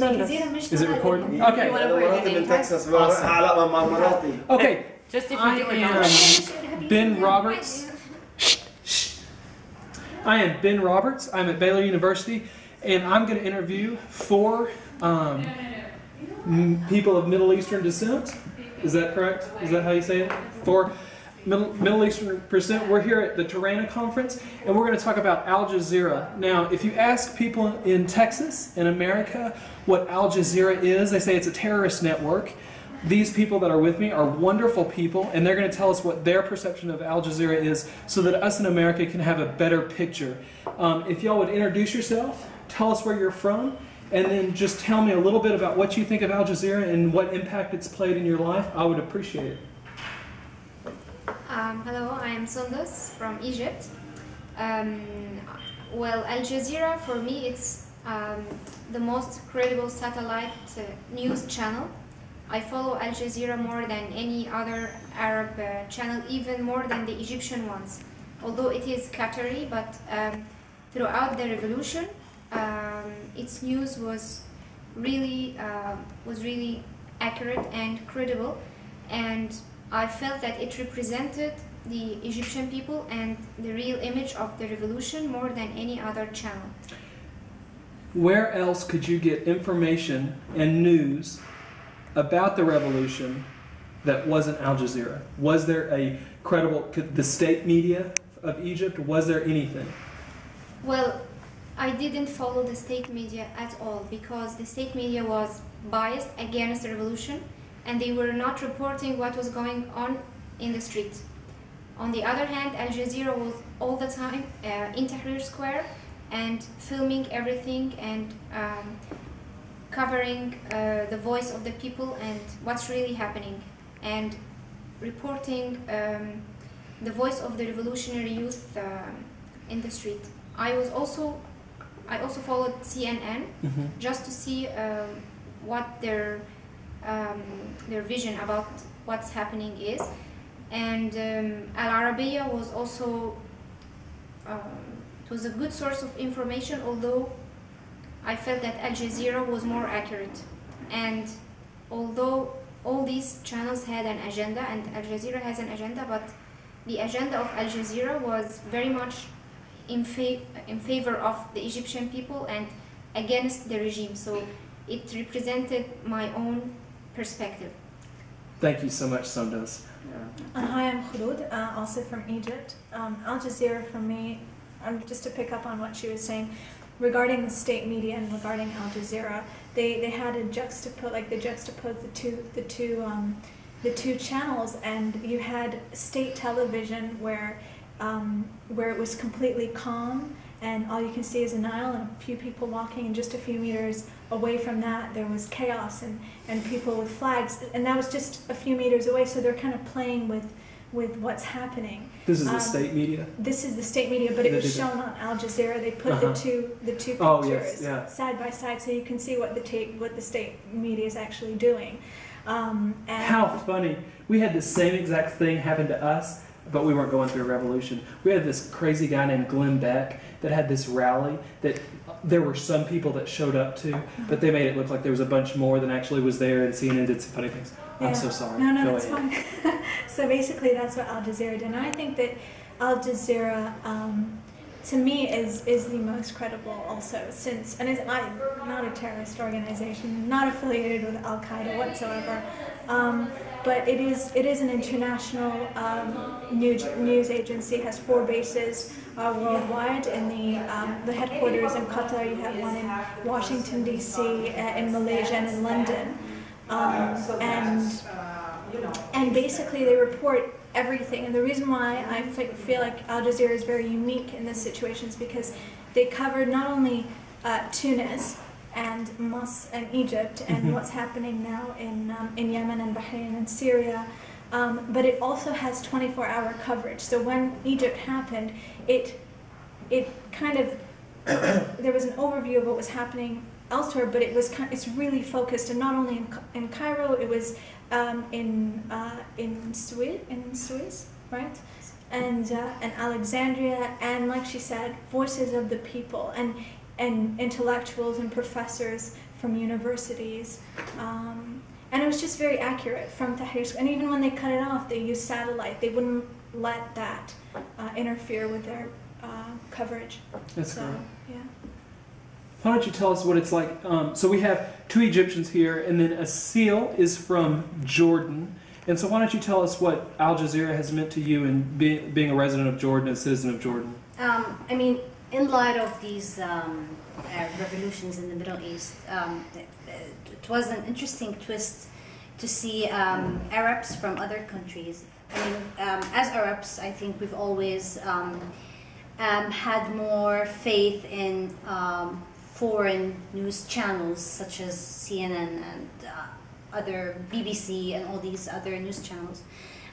Is it recording? Okay. Okay. I am Ben Roberts. I am Ben Roberts. I'm at Baylor University, and I'm going to interview four people of Middle Eastern descent. Is that correct? Is that how you say it? Four Middle Eastern descent. We're here at the Tirana conference, and we're going to talk about Al Jazeera. Now, if you ask people in Texas, in America, what Al Jazeera is, they say it's a terrorist network. These people that are with me are wonderful people, and they're going to tell us what their perception of Al Jazeera is so that us in America can have a better picture. If y'all would introduce yourself, tell us where you're from, and then just tell me a little bit about what you think of Al Jazeera and what impact it's played in your life, I would appreciate it. Hello, I am Sundas from Egypt. Well, Al Jazeera for me it's the most credible satellite news channel. I follow Al Jazeera more than any other Arab channel, even more than the Egyptian ones. Although it is Qatari, but throughout the revolution, its news was really accurate and credible, and I felt that it represented the Egyptian people and the real image of the revolution more than any other channel. Where else could you get information and news about the revolution that wasn't Al Jazeera? Was there a credible, the state media of Egypt, was there anything? Well, I didn't follow the state media at all because the state media was biased against the revolution and they were not reporting what was going on in the street. On the other hand, Al Jazeera was all the time in Tahrir Square and filming everything and covering the voice of the people and what's really happening, and reporting the voice of the revolutionary youth in the street. I also followed CNN just to see what their vision about what's happening is, and Al Arabiya was also it was a good source of information, although I felt that Al Jazeera was more accurate. And although all these channels had an agenda, and Al Jazeera has an agenda, but the agenda of Al Jazeera was very much in favor of the Egyptian people and against the regime. So it represented my own perspective. Thank you so much, Sundas. Hi, I'm Khulud, also from Egypt. Al Jazeera for me, just to pick up on what she was saying, regarding the state media and regarding Al Jazeera, they had a juxtaposed the two channels, and you had state television where it was completely calm and all you can see is a Nile and a few people walking, and just a few meters away from that there was chaos and people with flags, and that was just a few meters away, so they're kind of playing with what's happening. This is the state media? This is the state media, but it was shown on Al Jazeera. They put the two pictures side by side so you can see what the state media is actually doing. And how funny. We had the same exact thing happen to us, but we weren't going through a revolution. We had this crazy guy named Glenn Beck that had this rally that there were some people that showed up to, but they made it look like there was a bunch more than actually was there, and CNN did some funny things. Yeah. I'm so sorry. No, that's fine. So basically that's what Al Jazeera did, and I think that Al Jazeera to me is the most credible also, since, and it's not a terrorist organization, not affiliated with Al Qaeda whatsoever, but it is an international news agency. Has 4 bases worldwide. In the headquarters in Qatar, you have one in Washington D.C., in Malaysia, and in London, and basically they report everything. And the reason why I feel like Al Jazeera is very unique in this situation is because they covered not only Tunis and Egypt and what's happening now in Yemen and Bahrain and Syria, but it also has 24-hour coverage. So when Egypt happened, it kind of there was an overview of what was happening elsewhere, but it's really focused, and not only in Cairo, it was in Suez, right? And Alexandria, and like she said, voices of the people and intellectuals and professors from universities. And it was just very accurate from Tahrir Square. And even when they cut it off, they used satellite. They wouldn't let that interfere with their coverage. That's great. Yeah. Why don't you tell us what it's like? So we have two Egyptians here, and then Asil is from Jordan. And so why don't you tell us what Al Jazeera has meant to you and being a resident of Jordan, a citizen of Jordan? I mean, in light of these revolutions in the Middle East, it was an interesting twist to see Arabs from other countries. I mean, as Arabs, I think we've always had more faith in foreign news channels such as CNN and other BBC and all these other news channels.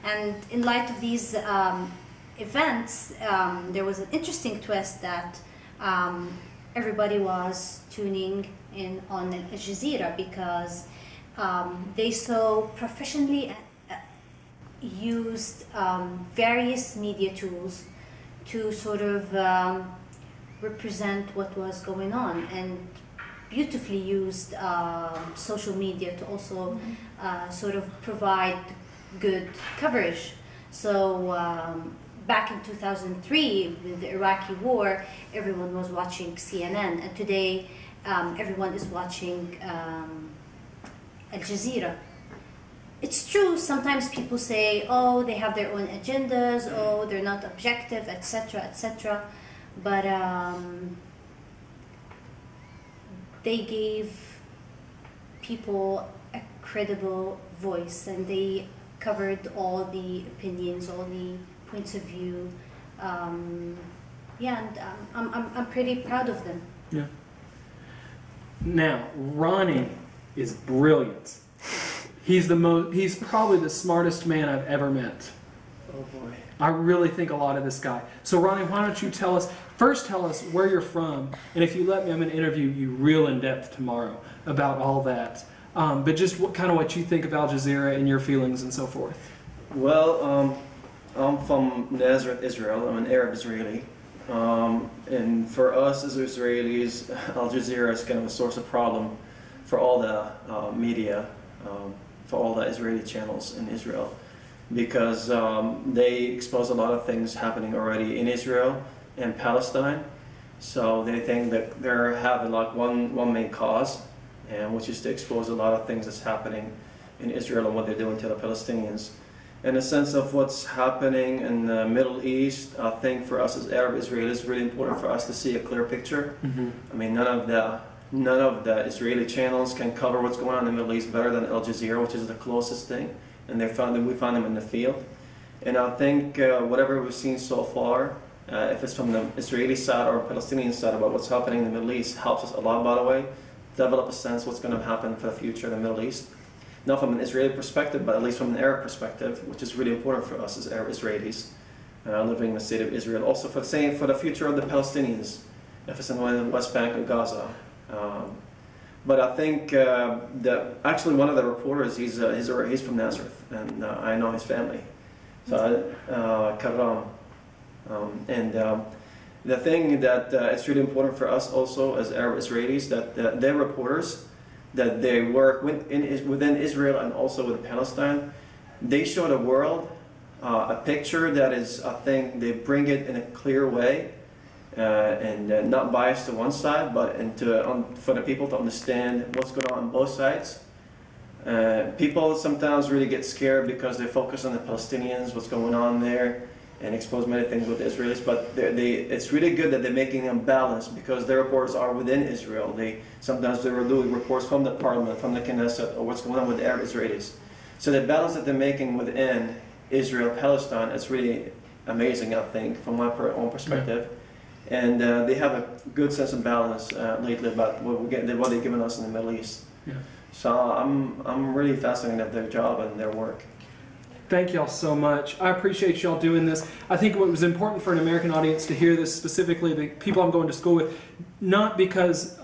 And in light of these events, there was an interesting twist that everybody was tuning in on Al Jazeera because they so professionally used various media tools to sort of represent what was going on, and beautifully used social media to also sort of provide good coverage. So back in 2003 with the Iraqi war, everyone was watching CNN, and today everyone is watching Al Jazeera. It's true, sometimes people say, oh, they have their own agendas, oh, they're not objective, etc., etc. But they gave people a credible voice, and they covered all the opinions, all the points of view. Yeah, and I'm pretty proud of them. Yeah. Now, Ronnie is brilliant. He's probably the smartest man I've ever met. Oh boy. I really think a lot of this guy. So Ronnie, why don't you tell us where you're from, and if you let me, I'm going to interview you real in depth tomorrow about all that. But just what you think of Al Jazeera and your feelings and so forth. Well, I'm from Nazareth, Israel. I'm an Arab Israeli. And for us as Israelis, Al Jazeera is kind of a source of problem for all the media, for all the Israeli channels in Israel, because they expose a lot of things happening already in Israel and Palestine. So they think that they're having like one main cause, and which is to expose a lot of things that's happening in Israel and what they're doing to the Palestinians. In the sense of what's happening in the Middle East, I think for us as Arab Israelis, it's really important for us to see a clear picture. Mm-hmm. I mean, none of the Israeli channels can cover what's going on in the Middle East better than Al Jazeera, which is the closest thing, and we found them in the field. And I think whatever we've seen so far, if it's from the Israeli side or Palestinian side about what's happening in the Middle East, helps us a lot, by the way, develop a sense what's going to happen for the future in the Middle East. Not from an Israeli perspective, but at least from an Arab perspective, which is really important for us as Arab Israelis living in the state of Israel. Also for the future of the Palestinians, if it's in the West Bank or Gaza. But I think actually one of the reporters, he's from Nazareth, and I know his family. So Karam. The thing that it's really important for us also as Arab Israelis, that they're reporters, that they work within Israel and also with Palestine. They show the world a picture that is, I think, they bring it in a clear way and not biased to one side, but for the people to understand what's going on both sides. People sometimes really get scared because they focus on the Palestinians, what's going on there, and expose many things with the Israelis, but it's really good that they're making them balanced because their reports are within Israel. Sometimes they're doing reports from the parliament, from the Knesset, or what's going on with the Arab Israelis. So the balance that they're making within Israel, Palestine, is really amazing, I think, from my own perspective. Yeah. And they have a good sense of balance lately about what they're giving us in the Middle East. Yeah. So I'm really fascinated with their job and their work. Thank y'all so much. I appreciate y'all doing this. I think what was important for an American audience to hear this, specifically the people I'm going to school with, not because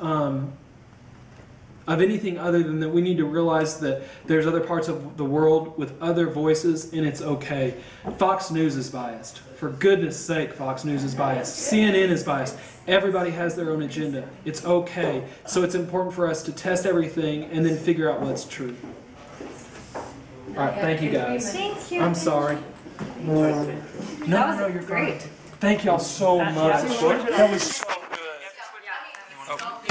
of anything other than that we need to realize that there's other parts of the world with other voices, and it's okay. Fox News is biased. For goodness sake, Fox News is biased. CNN is biased. Everybody has their own agenda. It's okay. So it's important for us to test everything and then figure out what's true. All right, thank you guys. Thank you. I'm sorry. No, you're great. fine. Thank y'all so much. That was so good.